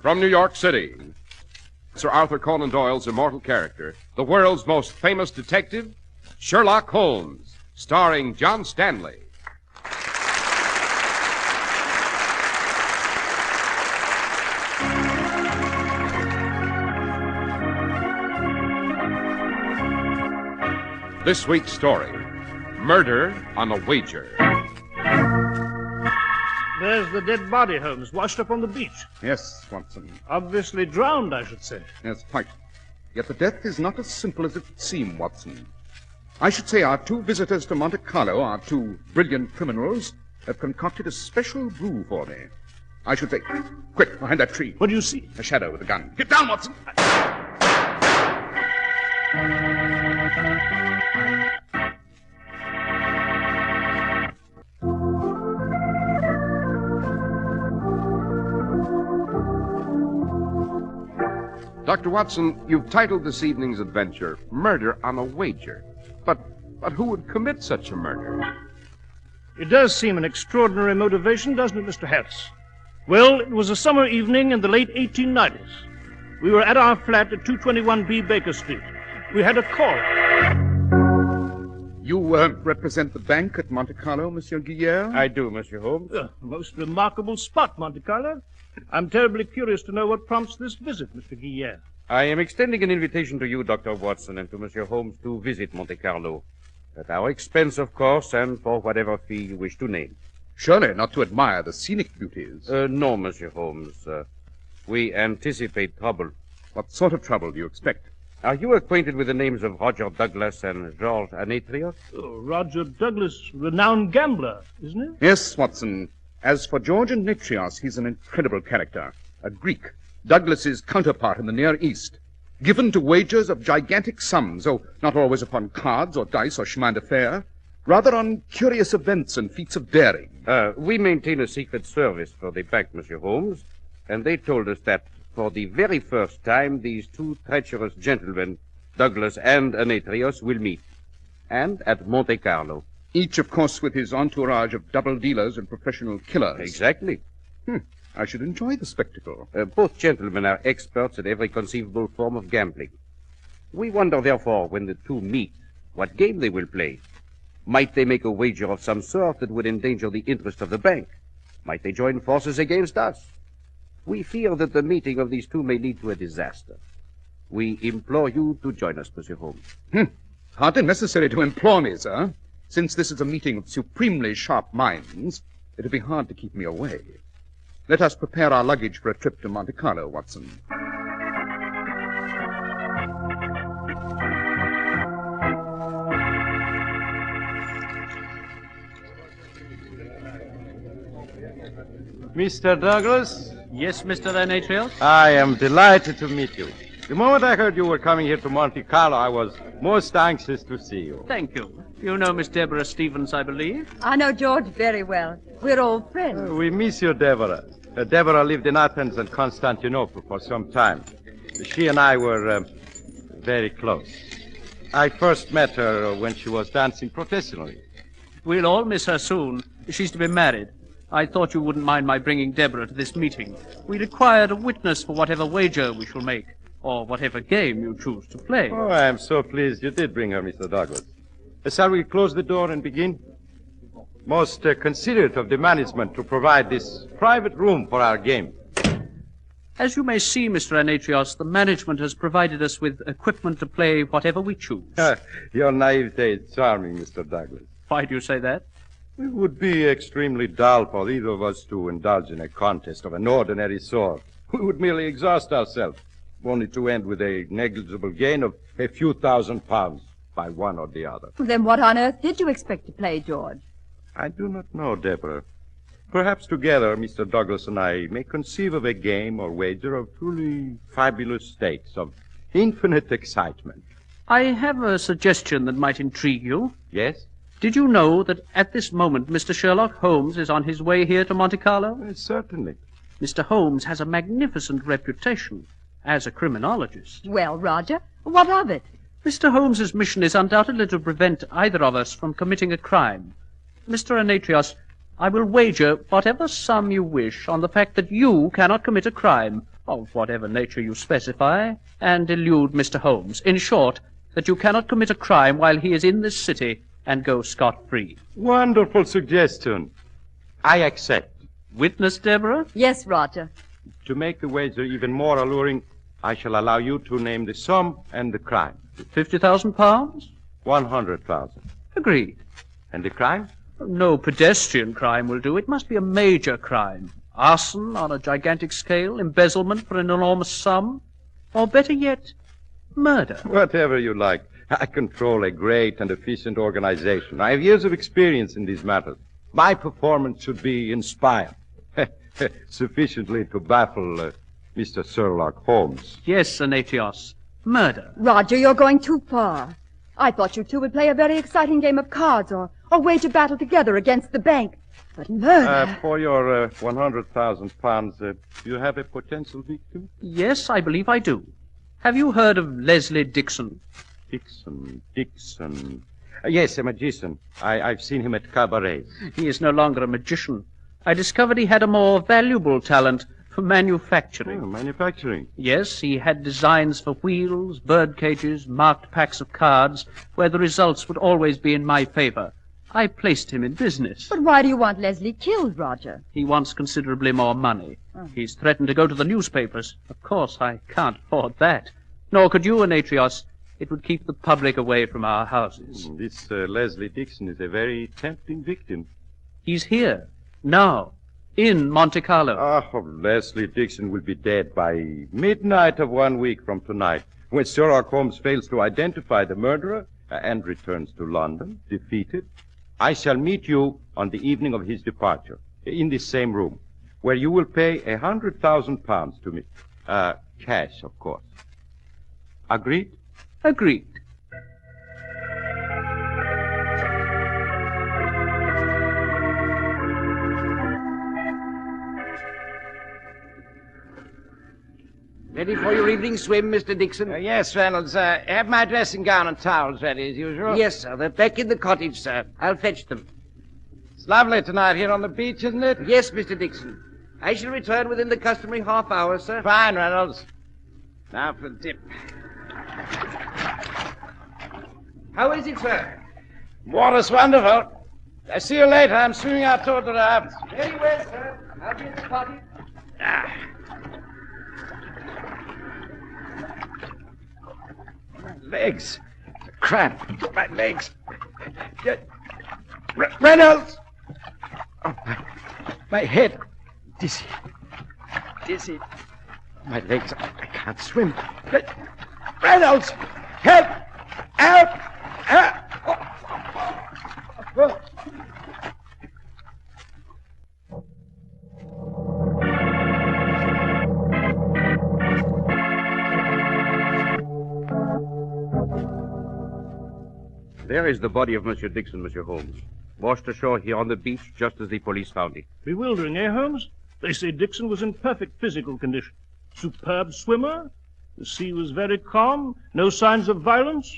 From New York City, Sir Arthur Conan Doyle's immortal character, the world's most famous detective, Sherlock Holmes, starring John Stanley. This week's story, Murder on a Wager. There's the dead body, Holmes, washed up on the beach. Yes, Watson. Obviously drowned, I should say. Yes, quite. Yet the death is not as simple as it would seem, Watson. I should say our two visitors to Monte Carlo, our two brilliant criminals, have concocted a special brew for me. I should say... Quick, behind that tree. What do you see? A shadow with a gun. Get down, Watson! Dr. Watson, you've titled this evening's adventure, Murder on a Wager. But who would commit such a murder? It does seem an extraordinary motivation, doesn't it, Mr. Harris? Well, it was a summer evening in the late 1890s. We were at our flat at 221B Baker Street. We had a call. You represent the bank at Monte Carlo, Monsieur Guillaume? I do, Monsieur Holmes. Most remarkable spot, Monte Carlo. I'm terribly curious to know what prompts this visit, Mr. Guillaume. I am extending an invitation to you, Dr. Watson, and to Monsieur Holmes to visit Monte Carlo. At our expense, of course, and for whatever fee you wish to name. Surely not to admire the scenic beauties. No, Monsieur Holmes. We anticipate trouble. What sort of trouble do you expect? Are you acquainted with the names of Roger Douglas and Georges Anetrios? Oh, Roger Douglas, renowned gambler, isn't he? Yes, Watson. As for George Anetrios, he's an incredible character. A Greek, Douglas's counterpart in the Near East. Given to wagers of gigantic sums, though not always upon cards or dice or chemin de fer, rather on curious events and feats of daring. We maintain a secret service for the bank, Monsieur Holmes, and they told us that for the very first time these two treacherous gentlemen, Douglas and Anetrios, will meet. And at Monte Carlo. Each, of course, with his entourage of double dealers and professional killers. Exactly. I should enjoy the spectacle. Both gentlemen are experts at every conceivable form of gambling. We wonder, therefore, when the two meet, what game they will play. Might they make a wager of some sort that would endanger the interest of the bank? Might they join forces against us? We fear that the meeting of these two may lead to a disaster. We implore you to join us, Monsieur Holmes. Hardly necessary to implore me, sir. Since this is a meeting of supremely sharp minds, it'll be hard to keep me away. Let us prepare our luggage for a trip to Monte Carlo, Watson. Mr. Douglas? Yes, Mr. Anetrios? I am delighted to meet you. The moment I heard you were coming here to Monte Carlo, I was most anxious to see you. Thank you. You know Miss Deborah Stevens, I believe? I know George very well. We're old friends. We miss you, Deborah. Deborah lived in Athens and Constantinople for some time. She and I were very close. I first met her when she was dancing professionally. We'll all miss her soon. She's to be married. I thought you wouldn't mind my bringing Deborah to this meeting. We required a witness for whatever wager we shall make, or whatever game you choose to play. Oh, I am so pleased you did bring her, Mr. Douglas. Shall we close the door and begin? Most considerate of the management to provide this private room for our game. As you may see, Mr. Anetrios, the management has provided us with equipment to play whatever we choose. Your naivete is charming, Mr. Douglas. Why do you say that? It would be extremely dull for either of us to indulge in a contest of an ordinary sort. We would merely exhaust ourselves, only to end with a negligible gain of a few £1,000 by one or the other. Then what on earth did you expect to play, George? I do not know, Deborah. Perhaps together, Mr. Douglas and I may conceive of a game or wager of truly fabulous stakes, of infinite excitement. I have a suggestion that might intrigue you. Yes? Did you know that at this moment Mr. Sherlock Holmes is on his way here to Monte Carlo? Certainly. Mr. Holmes has a magnificent reputation as a criminologist. Well, Roger, what of it? Mr. Holmes's mission is undoubtedly to prevent either of us from committing a crime. Mr. Anetrios, I will wager whatever sum you wish on the fact that you cannot commit a crime Of whatever nature you specify, and elude Mr. Holmes. In short, that you cannot commit a crime while he is in this city and go scot-free. Wonderful suggestion. I accept. Witness, Deborah? Yes, Roger. To make the wager even more alluring, I shall allow you to name the sum and the crime. £50,000? 100,000. Agreed. And the crime? No pedestrian crime will do. It must be a major crime. Arson on a gigantic scale, embezzlement for an enormous sum, or better yet, murder. Whatever you like. I control a great and efficient organization. I have years of experience in these matters. My performance should be inspired. Sufficiently to baffle Mr. Sherlock Holmes. Yes, Anatios. Murder. Roger, you're going too far. I thought you two would play a very exciting game of cards or wage a battle together against the bank. But murder... For your £100,000, do you have a potential victim? Yes, I believe I do. Have you heard of Leslie Dixon? Dixon. Yes, a magician. I've seen him at cabarets. He is no longer a magician. I discovered he had a more valuable talent for manufacturing. Oh, manufacturing. Yes, he had designs for wheels, bird cages, marked packs of cards, where the results would always be in my favor. I placed him in business. But why do you want Leslie killed, Roger? He wants considerably more money. He's threatened to go to the newspapers. Of course, I can't afford that. Nor could you, Anatios. It would keep the public away from our houses. This Leslie Dixon is a very tempting victim. He's here, now, in Monte Carlo. Leslie Dixon will be dead by midnight of 1 week from tonight, when Sherlock Holmes fails to identify the murderer and returns to London, defeated. I shall meet you on the evening of his departure, in this same room, where you will pay £100,000 to me. Cash, of course. Agreed? Agreed. Ready for your evening swim, Mr. Dixon? Yes, Reynolds. Have my dressing gown and towels ready, as usual. Yes, sir. They're back in the cottage, sir. I'll fetch them. It's lovely tonight here on the beach, isn't it? Yes, Mr. Dixon. I shall return within the customary half hour, sir. Fine, Reynolds. Now for the dip. How is it, sir? Water's wonderful. I'll see you later. I'm swimming out toward the rafts. Very well, sir. I'll be in the cottage. My legs. Cramp. My legs. Reynolds! Oh, my head. Dizzy. Dizzy. My legs. I can't swim. Reynolds! Help! Help! Help! Oh. There is the body of Monsieur Dixon, Monsieur Holmes. Washed ashore here on the beach just as the police found it. Bewildering, eh, Holmes? They say Dixon was in perfect physical condition. Superb swimmer. The sea was very calm. No signs of violence.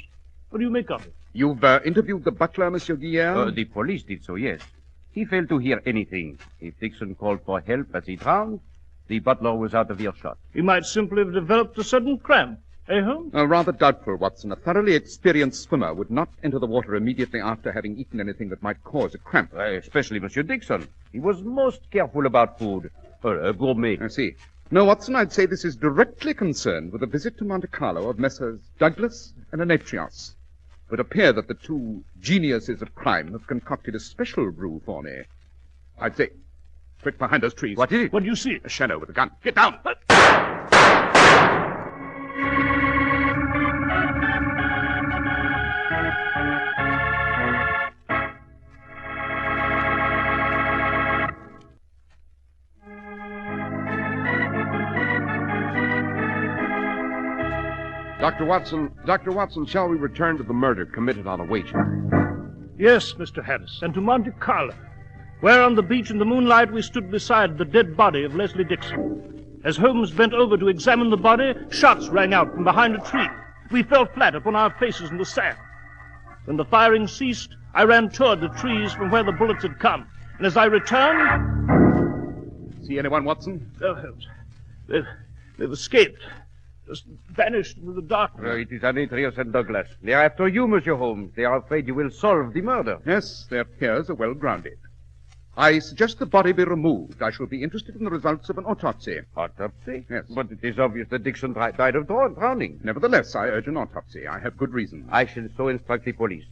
What do you make of it? You've interviewed the butler, Monsieur Guillaume? The police did so, yes. He failed to hear anything. If Dixon called for help as he drowned, the butler was out of earshot. He might simply have developed a sudden cramp. Eh, Holmes? Rather doubtful, Watson. A thoroughly experienced swimmer would not enter the water immediately after having eaten anything that might cause a cramp. Especially Monsieur Dixon. He was most careful about food. A gourmet. I see. No, Watson, I'd say this is directly concerned with a visit to Monte Carlo of Messrs. Douglas and Anatios. It would appear that the two geniuses of crime have concocted a special brew for me. I'd say... Quick, behind those trees. What is it? What do you see? A shadow with a gun. Get down! Dr. Watson, shall we return to the murder committed on a wager? Yes, Mr. Harris, and to Monte Carlo, where on the beach in the moonlight we stood beside the dead body of Leslie Dixon. As Holmes bent over to examine the body, shots rang out from behind a tree. We fell flat upon our faces in the sand. When the firing ceased, I ran toward the trees from where the bullets had come. And as I returned... See anyone, Watson? Oh, Holmes. They've escaped. Just vanished into the darkness. It is Demetrius and Douglas. They are after you, Monsieur Holmes. They are afraid you will solve the murder. Yes, their fears are well grounded. I suggest the body be removed. I shall be interested in the results of an autopsy. Autopsy? Yes. But it is obvious that Dixon died of drowning. Nevertheless, I urge an autopsy. I have good reason. I shall so instruct the police.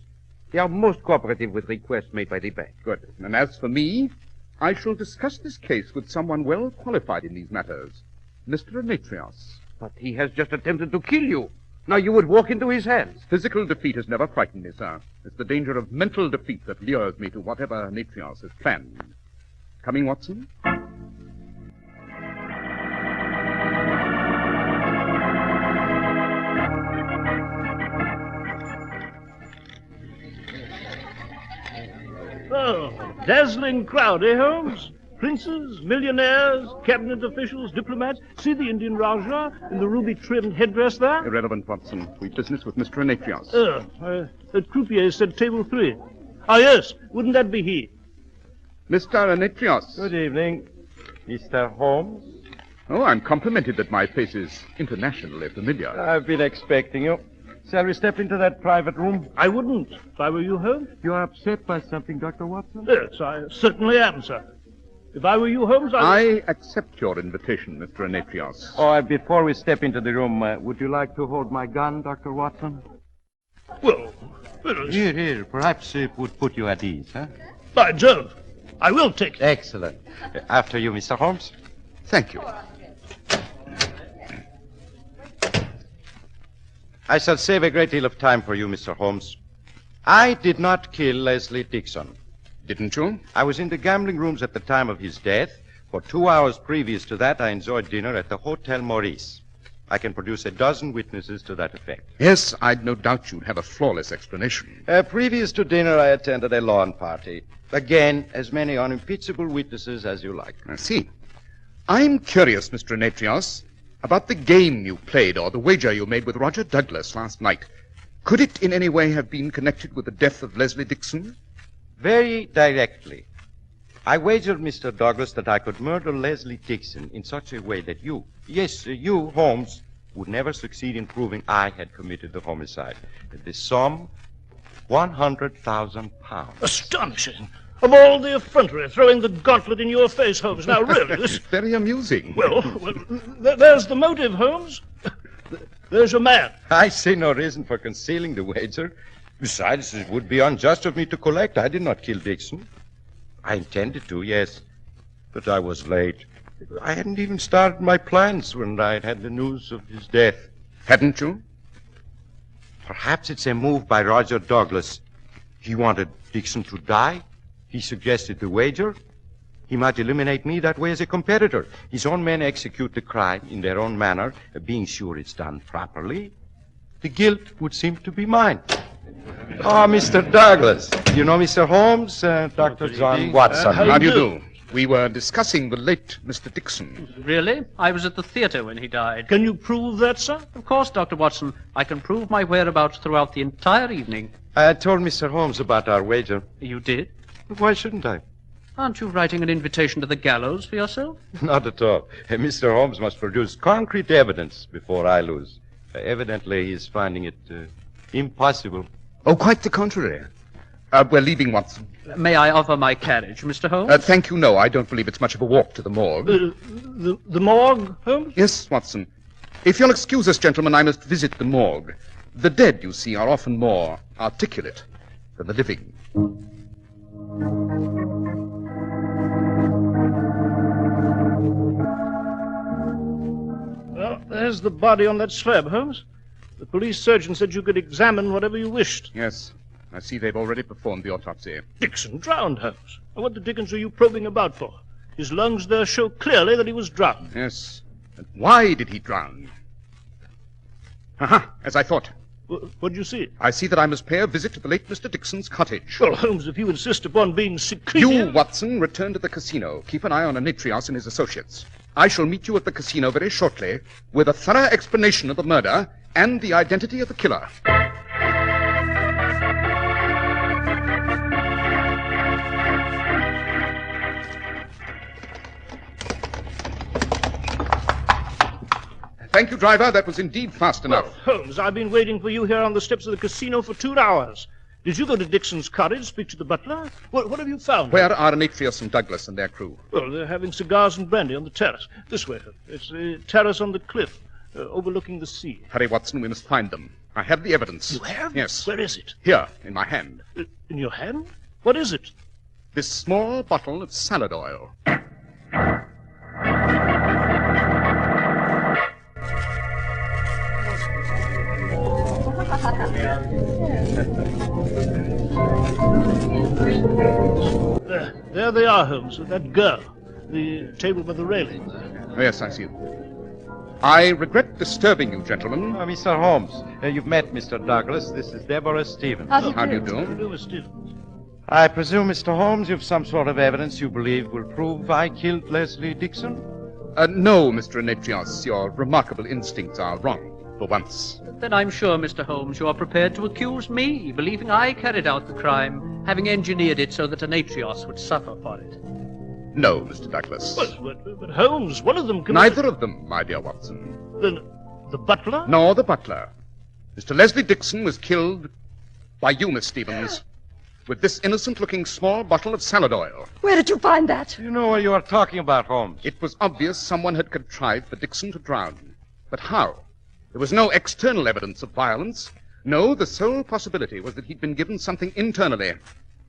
They are most cooperative with requests made by the bank. Good. And as for me, I shall discuss this case with someone well qualified in these matters. Mr. Demetrius. But he has just attempted to kill you. Now you would walk into his hands. Physical defeat has never frightened me, sir. It's the danger of mental defeat that lures me to whatever Demetrius has planned. Coming, Watson? Oh, dazzling crowd, eh, Holmes? Princes, millionaires, cabinet officials, diplomats. See the Indian Rajah in the ruby-trimmed headdress there? Irrelevant, Watson. We've business with Mr. Demetrius. That croupier said table 3. Ah, yes. Wouldn't that be he? Mr. Demetrius. Good evening, Mr. Holmes. Oh, I'm complimented that my face is internationally familiar. I've been expecting you. Shall we step into that private room? I wouldn't, if I were you, Holmes. You are upset by something, Dr. Watson? Yes, I certainly am, sir. If I were you, Holmes, I accept your invitation, Mr. Demetrius. Oh, before we step into the room, would you like to hold my gun, Dr. Watson? Well, Here. Perhaps it would put you at ease, huh? by Jove, I will take it. Excellent. After you, Mr. Holmes. Thank you. I shall save a great deal of time for you, Mr. Holmes. I did not kill Leslie Dixon. Didn't you? I was in the gambling rooms at the time of his death. For 2 hours previous to that, I enjoyed dinner at the Hotel Maurice. I can produce a dozen witnesses to that effect. Yes, I'd no doubt you'd have a flawless explanation. Previous to dinner, I attended a lawn party. Again, as many unimpeachable witnesses as you like. I see. I'm curious, Mr. Demetrius, about the game you played or the wager you made with Roger Douglas last night. Could it in any way have been connected with the death of Leslie Dixon? Very directly. I wagered, Mr. Douglas, that I could murder Leslie Dixon in such a way that you, Holmes, would never succeed in proving I had committed the homicide. The sum, £100,000. Astonishing. Of all the effrontery, throwing the gauntlet in your face, Holmes. Now, really, this... Very amusing. Well, there's the motive, Holmes. There's your man. I see no reason for concealing the wager. Besides, it would be unjust of me to collect. I did not kill Dixon. I intended to, yes, but I was late. I hadn't even started my plans when I had the news of his death. Hadn't you? Perhaps it's a move by Roger Douglas. He wanted Dixon to die. He suggested the wager. He might eliminate me that way as a competitor. His own men execute the crime in their own manner, being sure it's done properly. The guilt would seem to be mine. Oh, Mr. Douglas. You know Mr. Holmes, Dr. John Watson. How do you do? We were discussing the late Mr. Dixon. Really? I was at the theater when he died. Can you prove that, sir? Of course, Dr. Watson. I can prove my whereabouts throughout the entire evening. I told Mr. Holmes about our wager. You did? Why shouldn't I? Aren't you writing an invitation to the gallows for yourself? Not at all. Mr. Holmes must produce concrete evidence before I lose. Evidently, he's finding it impossible. Oh, quite the contrary. We're leaving, Watson. May I offer my carriage, Mr. Holmes? Thank you, no. I don't believe it's much of a walk to the morgue. The morgue, Holmes? Yes, Watson. If you'll excuse us, gentlemen, I must visit the morgue. The dead, you see, are often more articulate than the living. Well, there's the body on that slab, Holmes. The police surgeon said you could examine whatever you wished. Yes. I see they've already performed the autopsy. Dixon drowned, Holmes. And what the dickens are you probing about for? His lungs there show clearly that he was drowned. Yes. And why did he drown? Aha, as I thought. What do you see? I see that I must pay a visit to the late Mr. Dixon's cottage. Well, Holmes, if you insist upon being secretive... You, Watson, return to the casino. Keep an eye on Demetrius and his associates. I shall meet you at the casino very shortly with a thorough explanation of the murder and the identity of the killer. Thank you, driver. That was indeed fast enough. Well, Holmes, I've been waiting for you here on the steps of the casino for 2 hours. Did you go to Dixon's cottage, speak to the butler? What have you found? Where are Demetrius and Douglas and their crew? Well, they're having cigars and brandy on the terrace. This way, Holmes. It's the terrace on the cliff, overlooking the sea. Hurry, Watson, we must find them. I have the evidence. You have? Yes. Where is it? Here, in my hand. In your hand? What is it? This small bottle of salad oil. There they are, Holmes, with that girl. The table by the railing there. Oh, yes, I see them. I regret disturbing you, gentlemen. Mr. Holmes, you've met Mr. Douglas. This is Deborah Stevens. How do you How do do? you do, Miss Stevens? I presume, Mr. Holmes, you've some sort of evidence you believe will prove I killed Leslie Dixon? No, Mr. Demetrius. Your remarkable instincts are wrong, for once. Then I'm sure, Mr. Holmes, you are prepared to accuse me, believing I carried out the crime, having engineered it so that Demetrius would suffer for it. No, Mr. Douglas. But Holmes, one of them committed... Neither of them, my dear Watson. Then the butler? Nor the butler. Mr. Leslie Dixon was killed by you, Miss Stevens, with this innocent-looking small bottle of salad oil. Where did you find that? You know what you are talking about, Holmes. It was obvious someone had contrived for Dixon to drown. But how? There was no external evidence of violence. No, the sole possibility was that he'd been given something internally.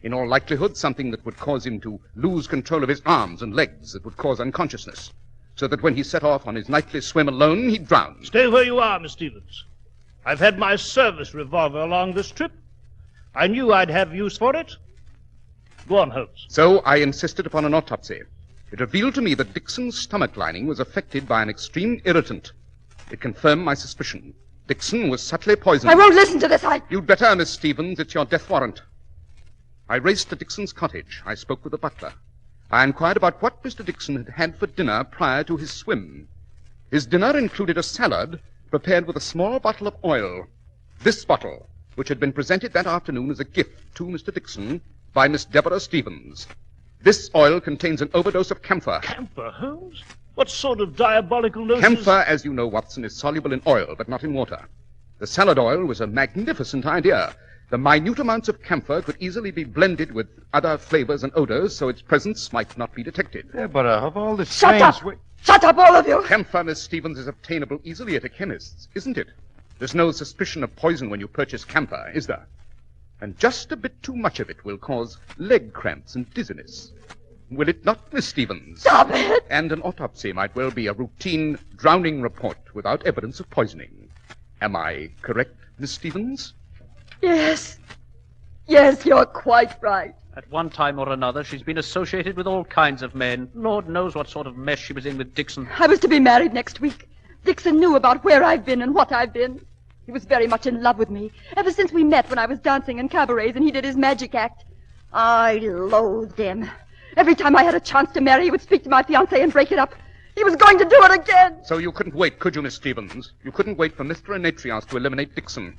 In all likelihood, something that would cause him to lose control of his arms and legs, that would cause unconsciousness, so that when he set off on his nightly swim alone, he'd drown. Stay where you are, Miss Stevens. I've had my service revolver along this trip. I knew I'd have use for it. Go on, Holmes. So I insisted upon an autopsy. It revealed to me that Dixon's stomach lining was affected by an extreme irritant. It confirmed my suspicion. Dixon was subtly poisoned. I won't listen to this. You'd better, Miss Stevens. It's your death warrant. I raced to Dixon's cottage. I spoke with the butler. I inquired about what Mr. Dixon had had for dinner prior to his swim. His dinner included a salad prepared with a small bottle of oil. This bottle, which had been presented that afternoon as a gift to Mr. Dixon by Miss Deborah Stevens. This oil contains an overdose of camphor. Camphor, Holmes? What sort of diabolical notions... Camphor, as you know, Watson, is soluble in oil, but not in water. The salad oil was a magnificent idea. The minute amounts of camphor could easily be blended with other flavors and odors, so its presence might not be detected. Deborah, of all the Shut up! Shut up, all of you! Camphor, Miss Stevens, is obtainable easily at a chemist's, isn't it? There's no suspicion of poison when you purchase camphor, is there? And just a bit too much of it will cause leg cramps and dizziness. Will it not, Miss Stevens? Stop it! And an autopsy might well be a routine drowning report without evidence of poisoning. Am I correct, Miss Stevens? Yes. Yes, you're quite right. At one time or another, she's been associated with all kinds of men. Lord knows what sort of mess she was in with Dixon. I was to be married next week. Dixon knew about where I've been and what I've been. He was very much in love with me, ever since we met when I was dancing in cabarets and he did his magic act. I loathed him. Every time I had a chance to marry, he would speak to my fiancée and break it up. He was going to do it again. So you couldn't wait, could you, Miss Stevens? You couldn't wait for Mr. Demetrius to eliminate Dixon.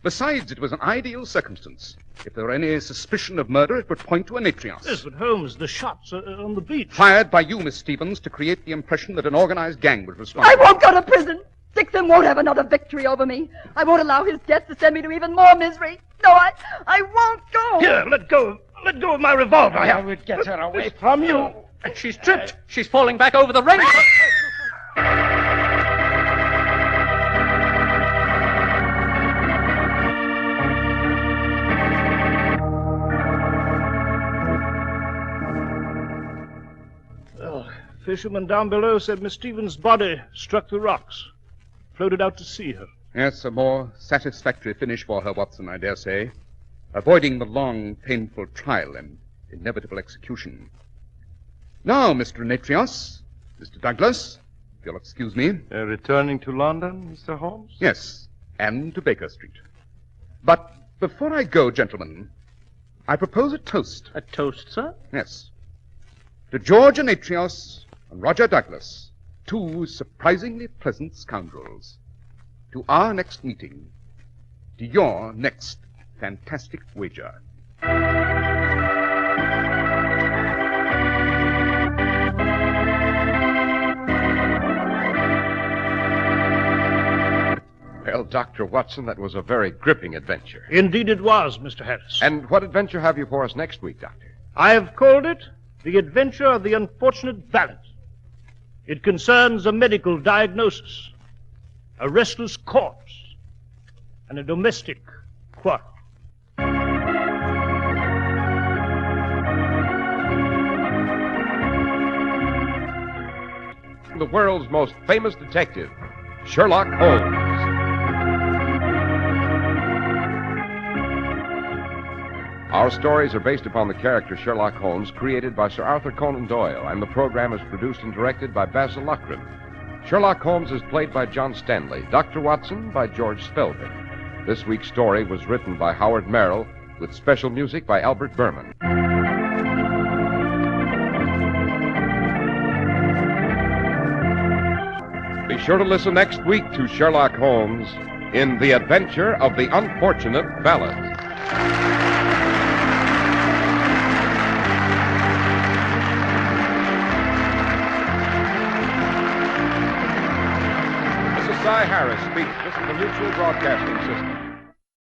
Besides, it was an ideal circumstance. If there were any suspicion of murder, it would point to Demetrius. Yes, but Holmes, the shots are on the beach. Fired by you, Miss Stevens, to create the impression that an organized gang was responsible. I won't go to prison. Dixon won't have another victory over me. I won't allow his death to send me to even more misery. No, I won't go. Here, let go of my revolver. I would get her away from you. And she's tripped. She's falling back over the railing. Fisherman down below said Miss Stevens' body struck the rocks, floated out to sea her. Yes, a more satisfactory finish for her, Watson, I dare say, avoiding the long, painful trial and inevitable execution. Now, Mr. Demetrius, Mr. Douglas, if you'll excuse me. Returning to London, Mr. Holmes? Yes, and to Baker Street. But before I go, gentlemen, I propose a toast. A toast, sir? Yes. To George Demetrius and Roger Douglas, two surprisingly pleasant scoundrels. To our next meeting. To your next fantastic wager. Dr. Watson, that was a very gripping adventure. Indeed it was, Mr. Harris. And what adventure have you for us next week, Doctor? I have called it The Adventure of the Unfortunate Valet. It concerns a medical diagnosis, a restless corpse, and a domestic quarrel. The world's most famous detective, Sherlock Holmes. Our stories are based upon the character Sherlock Holmes, created by Sir Arthur Conan Doyle, and the program is produced and directed by Basil Rathbone. Sherlock Holmes is played by John Stanley, Dr. Watson by George Spelvin. This week's story was written by Howard Merrill, with special music by Albert Berman. Be sure to listen next week to Sherlock Holmes in The Adventure of the Unfortunate Valet. This is Cy Harris speaking. This is the Mutual Broadcasting System.